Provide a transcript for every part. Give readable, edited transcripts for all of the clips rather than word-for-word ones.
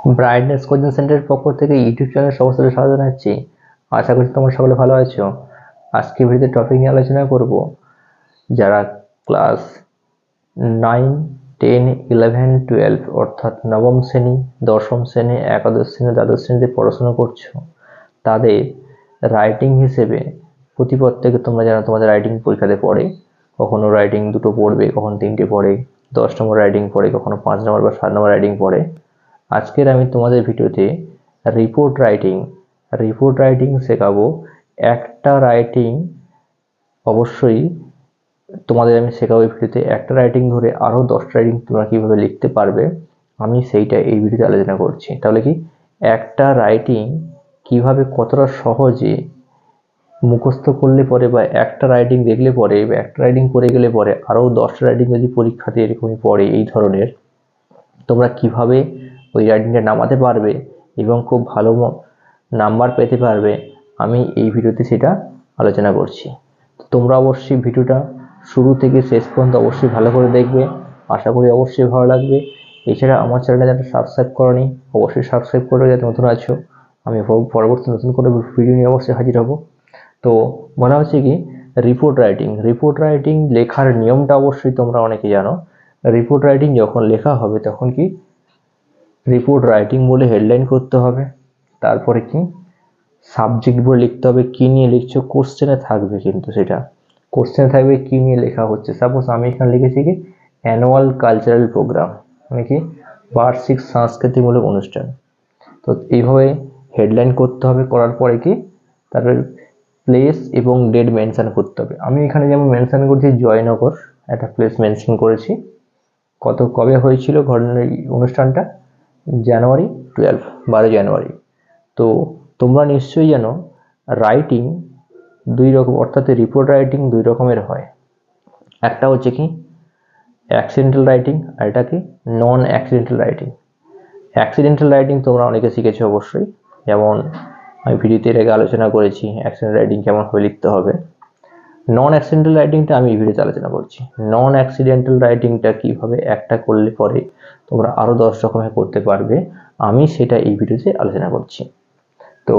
Brightness coaching সেন্টারের পক্ষ থেকে ইউটিউব চ্যানেল সমস্ত স্বাগত জানাচ্ছি। আশা করছি তোমরা সকলে ভালো আছো। আজকে ভিডিওতে টপিক নিয়ে আলোচনা করব যারা ক্লাস 9, 10, 11, 12 অর্থাৎ নবম শ্রেণী, দশম শ্রেণী, একাদশ শ্রেণী, দ্বাদশ শ্রেণীতে পড়াশোনা করছো, তাদের রাইটিং হিসেবে প্রতিপত্তিকে তোমরা জানো তোমাদের রাইটিং পরীক্ষাতে পড়ে, কখনো রাইটিং 2টো পড়বে, কখনো 3টে পড়ে, 10 নম্বর রাইটিং পড়ে, কখনো 5 নম্বর বা 7 নম্বর রাইটিং পড়ে। আজকের আমি তোমাদের ভিডিওতে রিপোর্ট রাইটিং শেখাবো। একটা রাইটিং অবশ্যই তোমাদের আমি শেখাবো এই ভিডিওতে। একটা রাইটিং ধরে আরও 10টা রাইটিং তোমরা কীভাবে লিখতে পারবে আমি সেইটা এই ভিডিওতে আলোচনা করছি। তাহলে কি একটা রাইটিং কিভাবে কতটা সহজে মুখস্থ করলে পরে বা একটা রাইটিং দেখলে পরে বা একটা রাইটিং পড়ে গেলে পরে আরও 10টা রাইটিং যদি পরীক্ষাতে এরকমই পড়ে এই ধরনের, তোমরা কিভাবে ওই রাইটিংটা নামাতে পারবে এবং খুব ভালো নাম্বার পেতে পারবে আমি এই ভিডিওতে সেটা আলোচনা করছি। তোমরা অবশ্যই ভিডিওটা শুরু থেকে শেষ পর্যন্ত অবশ্যই ভালো করে দেখবে, আশা করি অবশ্যই ভালো লাগবে। এছাড়া আমার চ্যানেলে যারা সাবস্ক্রাইব করনি অবশ্যই সাবস্ক্রাইব করে যাতে নতুন আছো। আমি পরবর্তী নতুন করে ভিডিও নিয়ে অবশ্যই হাজির হব। তো বলা হচ্ছে কি রিপোর্ট রাইটিং লেখার নিয়মটা অবশ্যই তোমরা অনেকে জানো। রিপোর্ট রাইটিং যখন লেখা হবে তখন কি রিপোর্ট রাইটিং বলে হেডলাইন করতে হবে, তারপরে কি সাবজেক্ট বলে লিখতে হবে, কী নিয়ে লিখছো কোশ্চেনে থাকবে, কিন্তু সেটা কোশ্চেনে থাকবে কী নিয়ে লেখা হচ্ছে। সাপোজ আমি এখানে লিখেছি কি অ্যানুয়াল কালচারাল প্রোগ্রাম, মানে কি বার্ষিক সাংস্কৃতিকমূলক অনুষ্ঠান। তো এইভাবে হেডলাইন করতে হবে, করার পরে কি তারপরে প্লেস এবং ডেট মেনশন করতে হবে। আমি এখানে যেমন মেনশন করছি জয়নগর, একটা প্লেস মেনশন করেছি, কবে হয়েছিল অনুষ্ঠানটা, জানুয়ারি 12 জানুয়ারি। তো তোমরা নিশ্চয়ই জানো রাইটিং দুই রকম, অর্থাৎ রিপোর্ট রাইটিং দুই রকমের হয়। একটা হচ্ছে কি অ্যাক্সিডেন্টাল রাইটিং আর এটা কি নন অ্যাক্সিডেন্টাল রাইটিং। অ্যাক্সিডেন্টাল রাইটিং তোমরা অনেকে শিখেছো অবশ্যই, যেমন আমি ভিডিওতে এর আগে আলোচনা করেছি অ্যাক্সিডেন্টাল রাইটিং কেমন করে লিখতে হবে। নন অ্যাক্সিডেন্টাল রাইটিংটা আমি এই ভিডিওতে আলোচনা করছি। নন অ্যাক্সিডেন্টাল রাইটিংটা কীভাবে একটা করলে পরে তোমরা আরও 10 রকমের করতে পারবে আমি সেটা এই ভিডিওতে আলোচনা করছি। তো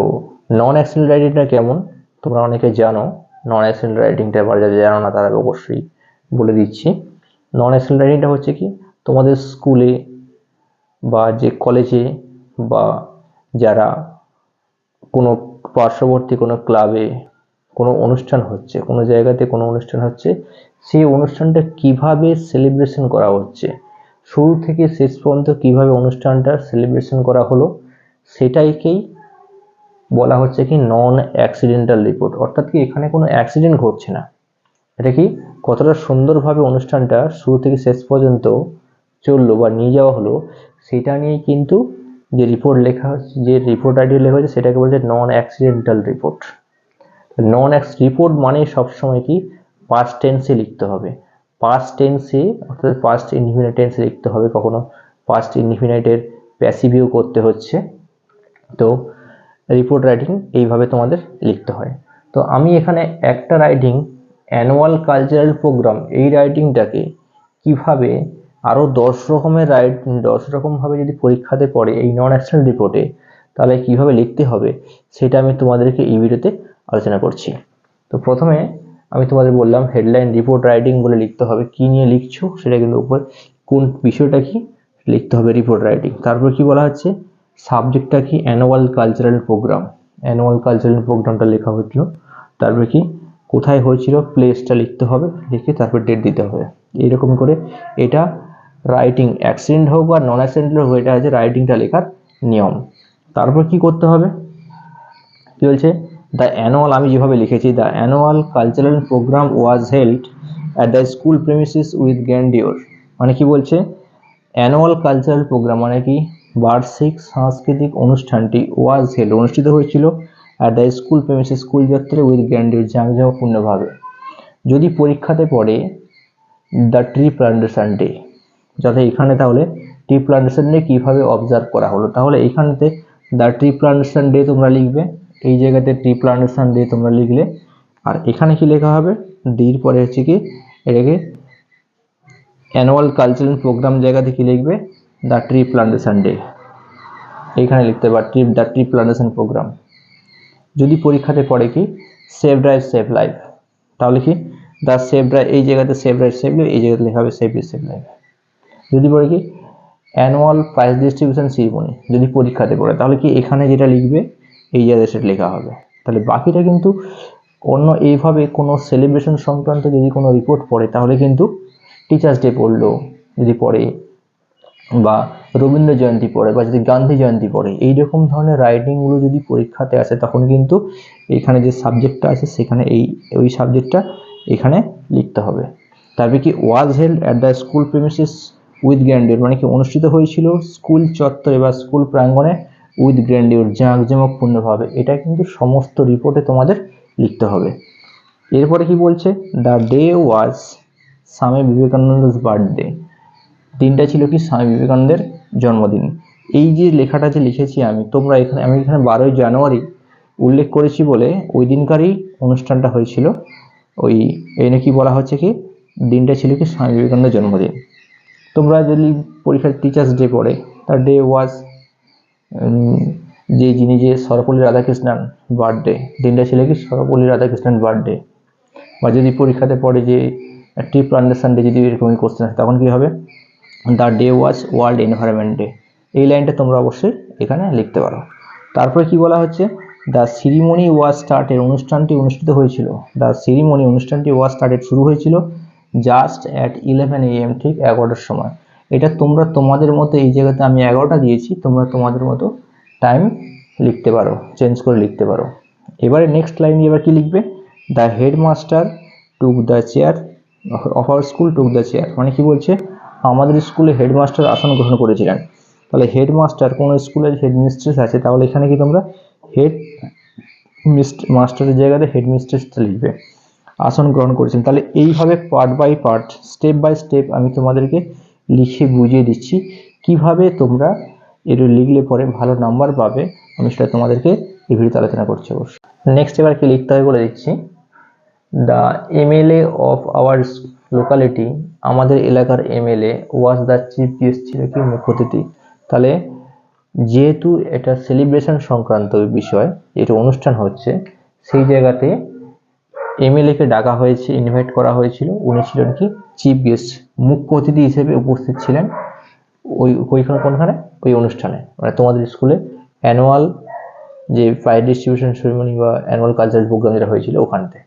নন অ্যাক্সিডেন্টাল রাইটিংটা কেমন তোমরা অনেকে জানো। নন অ্যাক্সিডেন্টাল রাইটিংটা আবার যারা জানো না তারা অবশ্যই বলে দিচ্ছি। নন অ্যাক্সিডেন্টাল রাইটিংটা হচ্ছে কি তোমাদের স্কুলে বা যে কলেজে বা যারা কোনো পার্শ্ববর্তী কোনো ক্লাবে কোনো অনুষ্ঠান হচ্ছে, কোনো জায়গাতে কোনো অনুষ্ঠান হচ্ছে, সেই অনুষ্ঠানটা কিভাবে সেলিব্রেশন করা হচ্ছে, শুরু থেকে শেষ পর্যন্ত কিভাবে অনুষ্ঠানটা সেলিব্রেশন করা হলো, সেটাইকেই বলা হচ্ছে কি নন অ্যাক্সিডেন্টাল রিপোর্ট। অর্থাৎ কি এখানে কোনো অ্যাক্সিডেন্ট ঘটছে না, এটা কি কতটা সুন্দরভাবে অনুষ্ঠানটা শুরু থেকে শেষ পর্যন্ত চললো বা নিয়ে যাওয়া হলো সেটা নিয়েই কিন্তু যে রিপোর্ট লেখা হচ্ছে, যে রিপোর্ট আইডি লেখা হচ্ছে সেটাকে বলছে নন অ্যাক্সিডেন্টাল রিপোর্ট। রিপোর্ট মানে সবসময় কি পাস্ট টেন্সে লিখতে হবে, পাস্ট টেন্সে অর্থাৎ পাস্ট ইনডিফিনিট টেন্সে লিখতে হবে, কখনো পাস্ট ইনডিফিনিটের প্যাসিভিউ করতে হচ্ছে। তো রিপোর্ট রাইটিং এইভাবে তোমাদের লিখতে হয়। তো আমি এখানে একটা রাইটিং অ্যানুয়াল কালচারাল প্রোগ্রাম, এই রাইটিংটাকে কিভাবে আরও 10 রকমভাবে যদি পরীক্ষাতে পড়ে এই নন অ্যাক্সিডেন্টাল রিপোর্টে, তাহলে কিভাবে লিখতে হবে সেটা আমি তোমাদেরকে এই ভিডিওতে আলোচনা করছি। তো প্রথমে আমি তোমাদের বললাম হেডলাইন রিপোর্ট রাইটিং বলে লিখতে হবে, কি নিয়ে লিখছো সেটা কিন্তু উপর কোন বিষয়টা কি লিখতে হবে রিপোর্ট রাইটিং। তারপর কি বলা হচ্ছে সাবজেক্টটা কি অ্যানুয়াল কালচারাল প্রোগ্রামটা লেখা হয়েছিল। তারপরে কি কোথায় হয়েছিল প্লেসটা লিখতে হবে, লিখে তারপর ডেট দিতে হবে। এইরকম করে এটা রাইটিং অ্যাক্সিডেন্ট হোক বা নন অ্যাক্সিডেন্টাল হোক, এটা হচ্ছে রাইটিংটা লেখার নিয়ম। তারপর কি করতে হবে, কি বলছে দ্য অ্যানুয়াল, আমি যেভাবে লিখেছি the annual cultural programme was held at the school premises with grandeur. মানে কি বলছে অ্যানুয়াল কালচারাল প্রোগ্রাম মানে কি বার্ষিক সাংস্কৃতিক অনুষ্ঠানটি ওয়াজ হেল্ড অনুষ্ঠিত হয়েছিল at the school premises school চত্বরে উইথ গ্র্যান্ডিওর জাঁকজমকপূর্ণভাবে। যদি পরীক্ষাতে পড়ে দ্য ট্রি প্লান্টেশন ডে, যাতে এখানে তাহলে ট্রি প্লান্টেশন ডে কীভাবে অবজার্ভ করা হলো, তাহলে এইখানেতে দ্য ট্রি প্লান্টেশন ডে তোমরা লিখবে, এই জায়গাতে ট্রি প্লান্টেশন ডে তোমরা লিখলে। আর এখানে কি লেখা হবে ডির পরে হচ্ছে কি এটাকে অ্যানুয়াল কালচারাল প্রোগ্রাম জায়গাতে কি লিখবে দ্য ট্রি প্লান্টেশন ডে। এইখানে লিখতে পারো দ্য ট্রি প্লান্টেশন প্রোগ্রাম। যদি পরীক্ষাতে পড়ে কি সেভ ড্রাইভ সেভ লাইফ, তাহলে কি দ্য সেভ ড্রাইভ, এই জায়গাতে সেভ ড্রাইভ সেভ লাইফ, এই জায়গাতে লেখা হবে সেভ সেভ লাইফ। যদি পড়ে কি অ্যানুয়াল প্রাইজ ডিস্ট্রিবিউশন সিরিমনি, যদি পরীক্ষাতে পড়ে তাহলে কি এখানে যেটা লিখবে এই জায়গায় সেটা লেখা হবে। তাহলে বাকিটা কিন্তু অন্য এইভাবে কোনো সেলিব্রেশন সংক্রান্ত যদি কোনো রিপোর্ট পড়ে তাহলে কিন্তু টিচার্স ডে পড়লো যদি পড়ে, বা রবীন্দ্র জয়ন্তী পড়ে, বা যদি গান্ধী জয়ন্তী পড়ে, এইরকম ধরনের রাইটিংগুলো যদি পরীক্ষাতে আসে তখন কিন্তু এখানে যে সাবজেক্টটা আছে সেখানে ওই সাবজেক্টটা এখানে লিখতে হবে। তারপরে কি ওয়াজ held at the school premises with গ্র্যান্ডিউর, মানে কি অনুষ্ঠিত হয়েছিল স্কুল চত্বরে বা স্কুল প্রাঙ্গণে উইথ গ্র্যান্ডিউর, জাঁকজমকপূর্ণভাবে, এটা কিন্তু সমস্ত রিপোর্টে তোমাদের লিখতে হবে। এরপরে কি বলছে, দ্য ডে ওয়াজ স্বামী বিবেকানন্দের বার্থডে, দিনটা ছিল কি স্বামী বিবেকানন্দের জন্মদিন। এই যে লেখাটা যে লিখেছি আমি এখানে 12ই জানুয়ারি উল্লেখ করেছি বলে ওই দিনকারই অনুষ্ঠানটা হয়েছিল। ওই এনে কি বলা হচ্ছে কি দিনটা ছিল কি স্বামী বিবেকানন্দের জন্মদিন। তোমরা যদি পরীক্ষার টিচার্স ডে পড়ে তার ডে ওয়াজ যিনি সর্বপল্লী রাধাকৃষ্ণন বার্থডে, দিনটা ছিল কি সর্বপল্লী রাধাকৃষ্ণন বার্থডে। বা যদি পরীক্ষাতে পড়ে যে ট্রি প্লান্টেশন ডে, যদি এরকমই কোশ্চেন আসে তখন কি হবে the day was world environment day. এই লাইনটা তোমরা অবশ্যই এখানে লিখতে পারো। তারপরে কি বলা হচ্ছে, দ্য সিরিমনি ওয়াজ স্টার্টেড, অনুষ্ঠানটি অনুষ্ঠিত হয়েছিল, দ্য সিরিমনি অনুষ্ঠানটি ওয়াজ স্টার্টেড শুরু হয়েছিল জাস্ট অ্যাট 11 AM, ঠিক 11টার সময়। এটা তোমরা তোমাদের মতো, এই জায়গাতে আমি 11টা দিয়েছি, তোমরা তোমাদের মতো টাইম লিখতে পারো, চেঞ্জ করে লিখতে পারো। এবারে নেক্সট লাইন এবার কি লিখবে, the headmaster took the chair of our school took the chair, মানে কি বলছে আমাদের স্কুলে হেডমাস্টার আসন গ্রহণ করেছিলেন। তাহলে হেডমাস্টার, কোনো স্কুলের হেডমিস্ট্রেস আছে তাহলে এখানে কি তোমরা হেড মাস্টারের জায়গাতে হেডমিস্ট্রেসটা লিখবে, আসন গ্রহণ করেছেন। তাহলে এইভাবে part by part, step by step আমি তোমাদেরকে লিখে বুঝিয়ে দিচ্ছি কিভাবে তোমরা এটা লিখলে পরে ভালো নাম্বার পাবে, আমি সেটা তোমাদেরকে এই ভিডিওতে আলোচনা করছি অবশ্যই। নেক্সট এবার কি লিখতে হবে বলে দিচ্ছি, the MLA of our locality, আমাদের এলাকার MLA was the chief guest, ছিল কি মুখ্য অতিথি। তাহলে যেহেতু এটা সেলিব্রেশন সংক্রান্ত বিষয়, এটা অনুষ্ঠান হচ্ছে, সেই জায়গাতে এমএলএ কে ডাকা হয়েছে, ইনভাইট করা হয়েছিল, উনি ছিলেন কি চিফ গেস্ট, মুখ্য অতিথি হিসেবে উপস্থিত ছিলেন কোনখানে ওই অনুষ্ঠানে, মানে তোমাদের স্কুলে অ্যানুয়াল যে প্রাইজ ডিস্ট্রিবিউশন সেরিমনি বা অ্যানুয়াল কালচারাল প্রোগ্রাম যেটা হয়েছিল ওখানতে।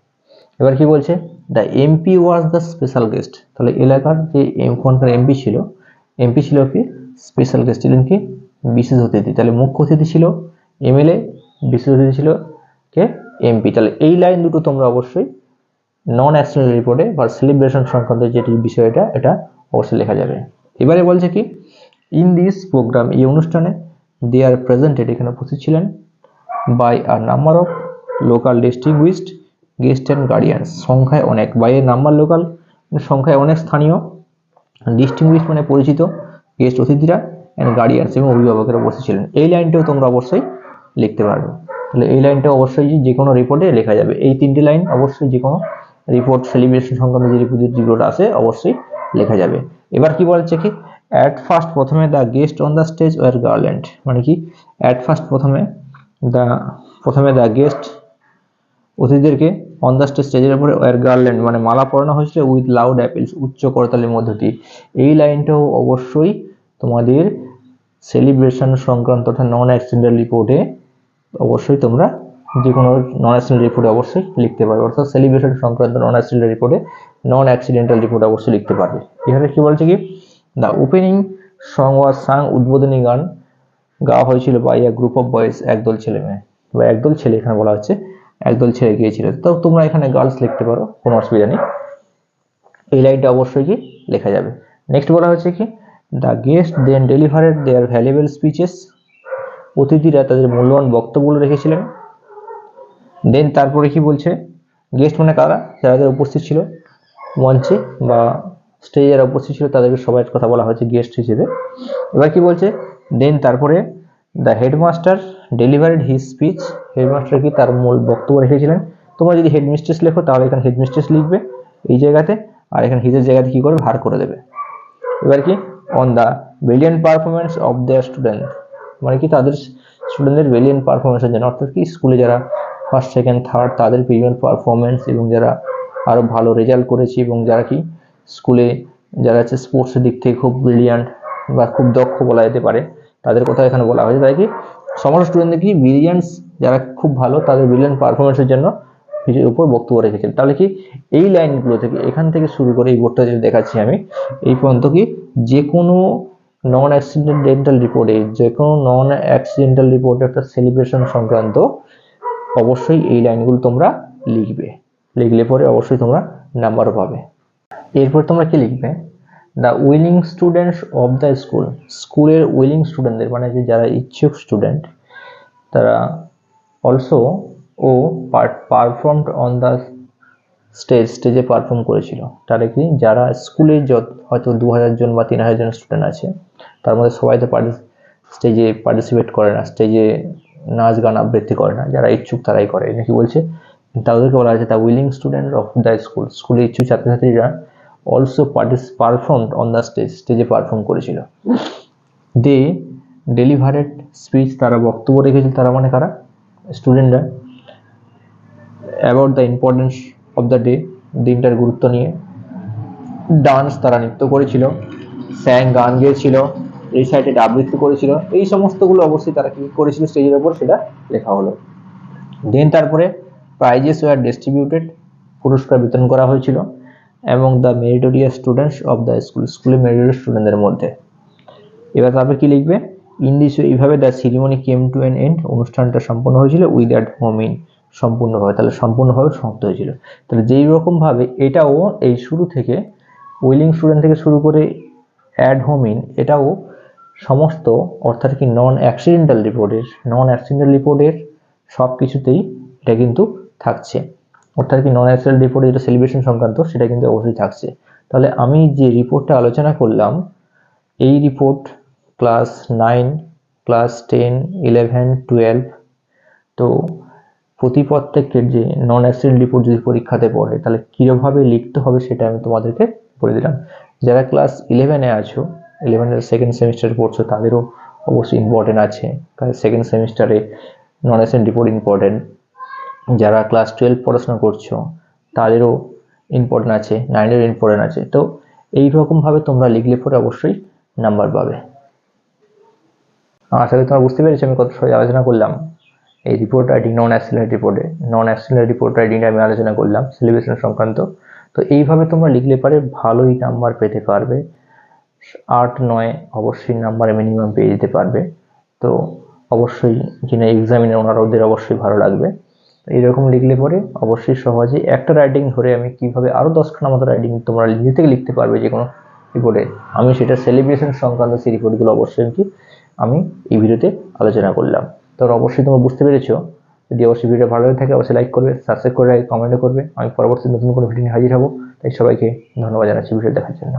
এবার কি বলছে, the MP was the special guest, তাহলে এলাকার যে ওখানকার এমপি ছিল কি স্পেশাল গেস্ট, ছিলেন কি বিশেষ অতিথি। তাহলে মুখ্য অতিথি ছিল এমএলএ, বিশেষ অতিথি ছিল কে এমপি। তাহলে এই লাইন দুটো তোমরা অবশ্যই নন অ্যাকশনাল রিপোর্টে বা সেলিব্রেশন সংক্রান্ত যেটি বিষয়টা এটা অবশ্যই লেখা যাবে। এবারে বলছে কি ইন দিস প্রোগ্রাম, এই অনুষ্ঠানে দে আর প্রেজেন্টেড, এখানে উপস্থিত ছিলেন by a number of local distinguished guest and guardians, সংখ্যায় অনেক, বাই এর নাম্বার লোকাল, সংখ্যায় অনেক স্থানীয়, ডিস্টিংগুইশ মানে পরিচিত, গেস্ট অতিথিরা, অ্যান্ড গার্ডিয়ানস এবং অভিভাবকেরা বসেছিলেন। এই লাইনটাও তোমরা অবশ্যই লিখতে পারবে। তাহলে এই লাইনটা অবশ্যই যে কোনো রিপোর্টে লেখা যাবে, এই তিনটি লাইন অবশ্যই যে কোনো রিপোর্ট সেলিব্রেশন সংক্রান্ত যে রিপোর্ট আছে অবশ্যই লেখা যাবে। এবার কি বলছে কি অ্যাট ফার্স্ট, প্রথমে the guest on the stage were garland, মানে কি অ্যাট ফার্স্ট প্রথমে দ্য গেস্ট অতিথিদেরকে অন দ্য স্টেজের উপরে ওয়ার গার্ল্যান্ড মানে মালা পরানো হয়েছিল উইথ লাউড অ্যাপিলস, উচ্চ করতালির মধ্য দিয়ে। এই লাইনটাও অবশ্যই তোমাদের সেলিব্রেশন সংক্রান্ত অর্থাৎ নন অ্যাক্সিডেন্টাল রিপোর্টে অবশ্যই তোমরা যে কোনো নন অ্যাক্সিডেন্টাল রিপোর্টে অবশ্যই লিখতে পারবে, অর্থাৎ সেলিব্রেশন সংক্রান্ত নন অ্যাক্সিডেন্টাল রিপোর্টে অবশ্যই লিখতে পারবে। এখানে কি বলছে কি the opening song was sang, উদ্বোধনী গান গাওয়া হয়েছিল by a group of boys, একদল ছেলে মেয়ে বা একদল ছেলে, এখানে বলা হচ্ছে একদল ছেলে গিয়েছিল। তো তোমরা এখানে গার্লস লিখতে পারো, কোনো অসুবিধা নেই, এই লাইনটা অবশ্যই কি লেখা যাবে। নেক্সট বলা হচ্ছে কি the guest then delivered their valuable speeches, অতিথিরা তাদের মূল্যবান বক্তব্যগুলো রেখেছিলেন। দেন তারপরে কি বলছে, গেস্ট মানে কারা, যারা উপস্থিত ছিল মঞ্চে বা স্টেজে যারা উপস্থিত ছিল তাদেরকে সবাই কথা বলা হয়েছে গেস্ট হিসেবে। এবার কি বলছে, দেন তারপরে the headmaster delivered his speech, headmaster কি তার মূল বক্তব্য রেখেছিলেন। তোমরা যদি হেডমিস্ট্রেস লেখো তাহলে এখানে হেডমিস্ট্রেস লিখবে এই জায়গাতে, আর এখানে হিজের জায়গাতে কি করবে ভার করে দেবে। এবার কি on the brilliant performance of their student, মানে কি তাদের স্টুডেন্টদের ব্রিলিয়ান্ট পারফরমেন্সের জন্য, অর্থাৎ কি স্কুলে যারা ফার্স্ট সেকেন্ড থার্ড তাদের ব্রিলিয়ান্ট পারফরমেন্স এবং যারা আরও ভালো রেজাল্ট করেছে এবং যারা কি স্কুলে যারা হচ্ছে স্পোর্টসের দিক থেকে খুব ব্রিলিয়ান্ট বা খুব দক্ষ বলা যেতে পারে তাদের কথা এখানে বলা হয়েছে। তাই কি সমস্ত স্টুডেন্টদের কি ব্রিলিয়ান্স যারা খুব ভালো তাদের ব্রিলিয়ান্ট পারফরমেন্সের জন্য ভিডিওর উপর বক্তব্য রেখেছেন। তাহলে কি এই লাইনগুলো থেকে এখান থেকে শুরু করে এই বোর্ডটা যেটা দেখাচ্ছি আমি এই পর্যন্ত কি যে কোনো নন অ্যাক্সিডেন্টাল রিপোর্টে একটা সেলিব্রেশন সংক্রান্ত অবশ্যই এই লাইনগুলো তোমরা লিখবে, লিখলে পরে অবশ্যই তোমরা নাম্বারও পাবে। এরপর তোমরা কি লিখবে, the willing students of the school, স্কুলের উইলিং স্টুডেন্টদের মানে যে যারা ইচ্ছুক স্টুডেন্ট তারা অলসো ও পারফর্মড অন দ্য স্টেজে পারফর্ম করেছিল। তারা কি যারা স্কুলে হয়তো 2000 জন বা 3000 জন স্টুডেন্ট আছে তার মধ্যে সবাই তো স্টেজে পার্টিসিপেট করে না, স্টেজে নাচ গান আবৃত্তি করে না, যারা ইচ্ছুক তারাই করে। নাকি বলছে তাদেরকে বলা হয়েছে the willing student of the school, স্কুলের ইচ্ছুক ছাত্রছাত্রীরা অলসো পারফর্মড অন দ্য স্টেজে পারফর্ম করেছিল। দে ডেলিভারেড স্পিচ, তারা বক্তব্য রেখেছিল, তারা মানে কারা স্টুডেন্টরা, about the importance of the day, দিনটার গুরুত্ব নিয়ে। ডান্স, তারা নৃত্য করেছিল, স্যাং গান গেয়েছিল, রিসাইটেড আবৃত্তি করেছিল, এই সমস্তগুলো অবশ্যই তারা কি করেছিল স্টেজের ওপর সেটা লেখা হলো। দেন তারপরে প্রাইজেস ওয়ার ডিস্ট্রিবিউটেড, পুরস্কার বিতরণ করা হয়েছিল, এবং the meritorious students of the school, স্কুলের মেরিটোরিয়াস স্টুডেন্টদের মধ্যে। এবার তারপরে কি লিখবে, ইন দিস ওয়ে, এইভাবে the ceremony came to an end, অনুষ্ঠানটা সম্পন্ন হয়েছিল, উইথ দ্যাট হোমিন, সম্পূর্ণভাবে, তাহলে সম্পূর্ণভাবে সমাপ্ত হয়েছিল। তাহলে যেই রকমভাবে এটাও এই শুরু থেকে উইলিং স্টুডেন্ট থেকে শুরু করে অ্যাড হোমিন এটাও সমস্ত অর্থাৎ কি নন অ্যাক্সিডেন্টাল রিপোর্টের সব কিছুতেই এটা কিন্তু থাকছে। অর্থাৎ কি নন অ্যাক্সিডেন্টাল রিপোর্টে যেটা সেলিব্রেশন সংক্রান্ত সেটা কিন্তু অবশ্যই থাকছে। তাহলে আমি যে রিপোর্টটা আলোচনা করলাম এই রিপোর্ট ক্লাস 9, ক্লাস 10, 11, 12, তো প্রত্যেকের যে নন অ্যাক্সিডেন্ট রিপোর্ট যদি পরীক্ষাতে পড়ে তাহলে কীভাবে লিখতে হবে সেটা আমি তোমাদেরকে বলে দিলাম। যারা ক্লাস 11-এ আছো, 11-এর সেকেন্ড সেমিস্টারে পড়ছো তাদেরও অবশ্যই ইম্পর্টেন্ট আছে, কারণ সেকেন্ড সেমিস্টারে নন অ্যাক্সিডেন্ট রিপোর্ট ইম্পর্টেন্ট। যারা ক্লাস 12 পড়াশোনা করছো তাদেরও ইম্পর্টেন্ট আছে, 9-এর ইম্পর্টেন্ট আছে। তো এইরকমভাবে তোমরা লিখলে পরে অবশ্যই নাম্বার পাবে। আশা করি তোমরা বুঝতে পেরেছো আমি কত সহজে আলোচনা করলাম এই রিপোর্ট রাইটিং, নন অ্যাক্সিডেন্ট রিপোর্ট রাইটিংটা আমি আলোচনা করলাম সেলিব্রেশন সংক্রান্ত। তো এইভাবে তোমরা লিখলে পারে ভালোই নাম্বার পেতে পারবে, 8-9 অবশ্যই নাম্বার মিনিমাম পেয়ে যেতে পারবে। তো অবশ্যই যিনি এক্সামিনার ওদের অবশ্যই ভালো লাগবে। এইরকম লিখলে পরে অবশ্যই সহজে একটা রাইটিং ধরে আমি কিভাবে আরও 10খানা মতো রাইটিং তোমরা নিজে থেকে লিখতে পারবে যে কোনো রিপোর্টে, আমি সেটা সেলিব্রেশন সংক্রান্ত সেই রিপোর্টগুলো অবশ্যই আমি এই ভিডিওতে আলোচনা করলাম। তো অবশ্যই তোমরা বুঝতে পেরেছো। যদি অবশ্যই ভিডিও ভালো লাগে থাকে অবশ্যই লাইক করবে, সাবস্ক্রাইব করে কমেন্ট করবে। আমি পরবর্তী নতুন কোনো ভিডিও নিয়ে হাজির হব। তাই সবাইকে ধন্যবাদ জানাচ্ছি ভিডিও দেখার জন্য।